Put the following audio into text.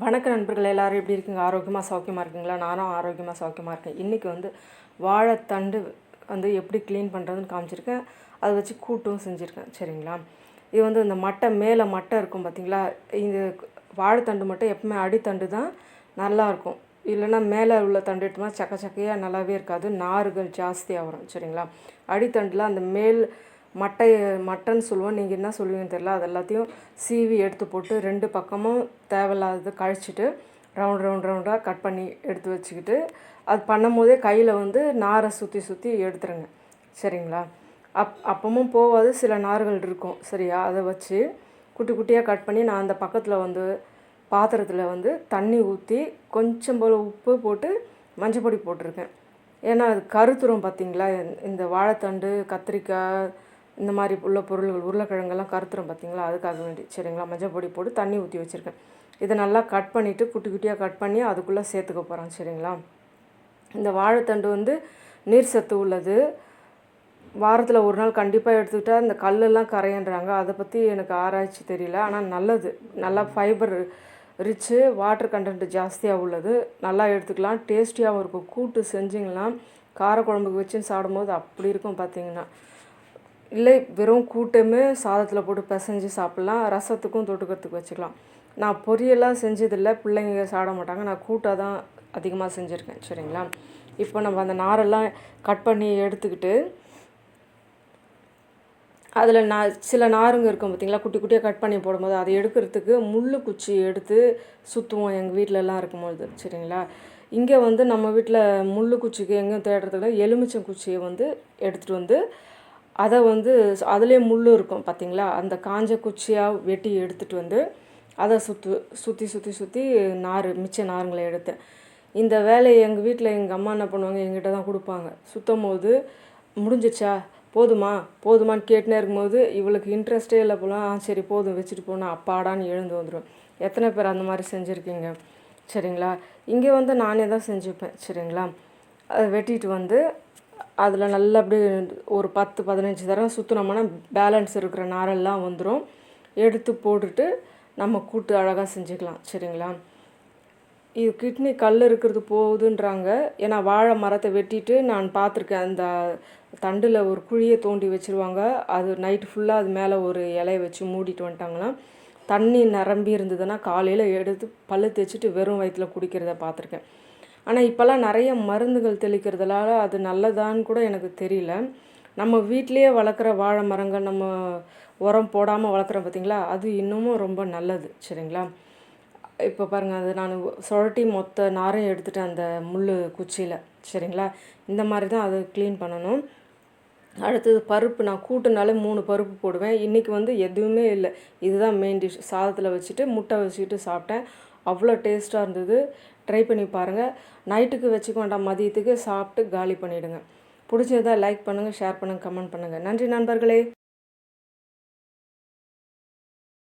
வணக்க நண்பர்கள் எல்லாரும் எப்படி இருக்கீங்க? ஆரோக்கியமாக சௌக்கியமாக இருக்கீங்களா? நானும் ஆரோக்கியமாக சௌக்கியமாக இருக்கேன். இன்றைக்கி வாழைத்தண்டு எப்படி க்ளீன் பண்ணுறதுன்னு காமிச்சிருக்கேன். அதை வச்சு கூட்டும் செஞ்சுருக்கேன். சரிங்களா? இது இந்த மட்டை மேலே மட்டை இருக்கும் பார்த்திங்களா? இந்த வாழைத்தண்டு மட்டும் எப்பவுமே அடித்தண்டு தான் நல்லாயிருக்கும். இல்லைன்னா மேலே உள்ள தண்டு எடுத்தோம்னா சக்க சக்கையாக நல்லாவே இருக்காது, நார்கள் ஜாஸ்தியாக வரும். சரிங்களா? அடித்தண்டில் அந்த மேல் மட்டைன்னு சொல்லுவோம், நீங்கள் என்ன சொல்லுவீங்கன்னு தெரியல. அது எல்லாத்தையும் சீவி எடுத்து போட்டு 2 பக்கமும் தேவையில்லாதது கழிச்சிட்டு ரவுண்டாக கட் பண்ணி எடுத்து வச்சுக்கிட்டு அது பண்ணும் போதே கையில் நாரை சுற்றி எடுத்துருங்க. சரிங்களா? அப்பவும் போகாது, சில நார்கள் இருக்கும். சரியா? அதை வச்சு குட்டி குட்டியாக கட் பண்ணி நான் அந்த பக்கத்தில் பாத்திரத்தில் தண்ணி ஊற்றி கொஞ்சம் போல் உப்பு போட்டு மஞ்சள் பொடி போட்டிருக்கேன். ஏன்னா அது கருத்துரும் பார்த்திங்களா? இந்த வாழைத்தண்டு, கத்திரிக்காய், இந்த மாதிரி உள்ள பொருள்கள், உருளைக்கிழங்கெல்லாம் கருத்துரும் பார்த்திங்களா? அதுக்காக வேண்டி. சரிங்களா? மஞ்சள் பொடி போட்டு தண்ணி ஊற்றி வச்சுருக்கேன். இதை நல்லா கட் பண்ணிவிட்டு குட்டி குட்டியாக கட் பண்ணி அதுக்குள்ளே சேர்த்துக்க போகிறோம். சரிங்களா? இந்த வாழைத்தண்டு நீர் சத்து உள்ளது. வாரத்தில் ஒரு நாள் கண்டிப்பாக எடுத்துக்கிட்டால் இந்த கல்லெல்லாம் கரையன்றாங்க. அதை பற்றி எனக்கு ஆராய்ச்சி தெரியல, ஆனால் நல்லது. நல்லா ஃபைபர் ரிச்சு, வாட்டர் கண்டென்ட் ஜாஸ்தியாக உள்ளது. நல்லா எடுத்துக்கலாம், டேஸ்டியாகவும் இருக்கும். கூட்டு செஞ்சிங்கன்னா காரக்குழம்புக்கு வச்சு சாப்பிடும்போது அப்படி இருக்கும் பார்த்திங்கன்னா. இல்லை வெறும் கூட்டமே சாதத்தில் போட்டு பிசைஞ்சு சாப்பிட்லாம், ரசத்துக்கும் தொட்டுக்கிறதுக்கு வச்சுக்கலாம். நான் பொரியெல்லாம் செஞ்சதில்லை, பிள்ளைங்க சாப்பிட மாட்டாங்க. நான் கூட்டாக தான் அதிகமாக செஞ்சுருக்கேன். சரிங்களா? இப்போ நம்ம அந்த நாரெல்லாம் கட் பண்ணி எடுத்துக்கிட்டு அதில் சில நாருங்க இருக்கும் பார்த்திங்களா? குட்டி குட்டியாக கட் பண்ணி போடும்போது அதை எடுக்கிறதுக்கு முள் குச்சி எடுத்து சுற்றுவோம் எங்கள் வீட்டிலலாம் இருக்கும்போது. சரிங்களா? இங்கே நம்ம வீட்டில் முள் குச்சிக்கு எங்கேயும் தேடுறதுல எலுமிச்சம் குச்சியை எடுத்துகிட்டு அதை அதுலேயே முள் இருக்கும் பார்த்திங்களா? அந்த காஞ்ச குச்சியாக வெட்டி எடுத்துகிட்டு அதை சுற்றி மிச்ச நாருங்களை எடுத்தேன். இந்த வேலையை எங்கள் வீட்டில் எங்கள் அம்மா என்ன பண்ணுவாங்க, எங்கிட்ட தான் கொடுப்பாங்க. சுற்றும் போது முடிஞ்சிச்சா, போதுமான்னு கேட்டுனே இருக்கும்போது இவளுக்கு இன்ட்ரெஸ்டே இல்லை போலாம். சரி போதும் வச்சுட்டு போனால் அப்பாடான்னு எழுந்து வந்துடும். எத்தனை பேர் அந்த மாதிரி செஞ்சுருக்கீங்க? சரிங்களா? இங்கே நானே தான் செஞ்சுப்பேன். சரிங்களா? அதை வெட்டிட்டு அதில் நல்லா அப்படியே ஒரு 10-15 தடவை சுற்றினோம்னா பேலன்ஸ் இருக்கிற நாரெல்லாம் வந்துடும். எடுத்து போட்டுட்டு நம்ம கூட்டு அழகாக செஞ்சுக்கலாம். சரிங்களா? இது கிட்னி கல் இருக்கிறது போகுதுன்றாங்க. ஏன்னா வாழை மரத்தை வெட்டிட்டு நான் பார்த்துருக்கேன், அந்த தண்டில் ஒரு குழியை தோண்டி வச்சுருவாங்க. அது நைட்டு ஃபுல்லாக அது மேலே ஒரு இலையை வச்சு மூடிட்டு வந்துட்டாங்களாம். தண்ணி நிரம்பி இருந்ததுன்னா காலையில் எடுத்து பல்லு தேய்ச்சிட்டு வெறும் வயிற்றில் குடிக்கிறத பார்த்துருக்கேன். ஆனால் இப்போல்லாம் நிறைய மருந்துகள் தெளிக்கிறதுனால அது நல்லதான்னு கூட எனக்கு தெரியல. நம்ம வீட்டிலையே வளர்க்குற வாழை மரங்கள், நம்ம உரம் போடாமல் வளர்க்குறோம் பார்த்திங்களா? அது இன்னமும் ரொம்ப நல்லது. சரிங்களா? இப்போ பாருங்கள், அது நான் சுழட்டி மொத்த நாரையும் எடுத்துகிட்டேன் அந்த முள் குச்சியில். சரிங்களா? இந்த மாதிரி தான் அதை க்ளீன் பண்ணணும். அடுத்தது பருப்பு. நான் கூட்டுனாலே 3 பருப்பு போடுவேன். இன்றைக்கி எதுவுமே இல்லை, இதுதான் மெயின் டிஷ். சாதத்தில் வச்சுட்டு முட்டை வச்சுக்கிட்டு சாப்பிட்டேன். அவ்வளோ டேஸ்ட்டாக இருந்தது. ட்ரை பண்ணி பாருங்கள். நைட்டுக்கு வச்சுக்க வேண்டாம், மதியத்துக்கு சாப்பிட்டு காலி பண்ணிவிடுங்க. பிடிச்சதா லைக் பண்ணுங்கள், ஷேர் பண்ணுங்கள், கமெண்ட் பண்ணுங்கள். நன்றி நண்பர்களே.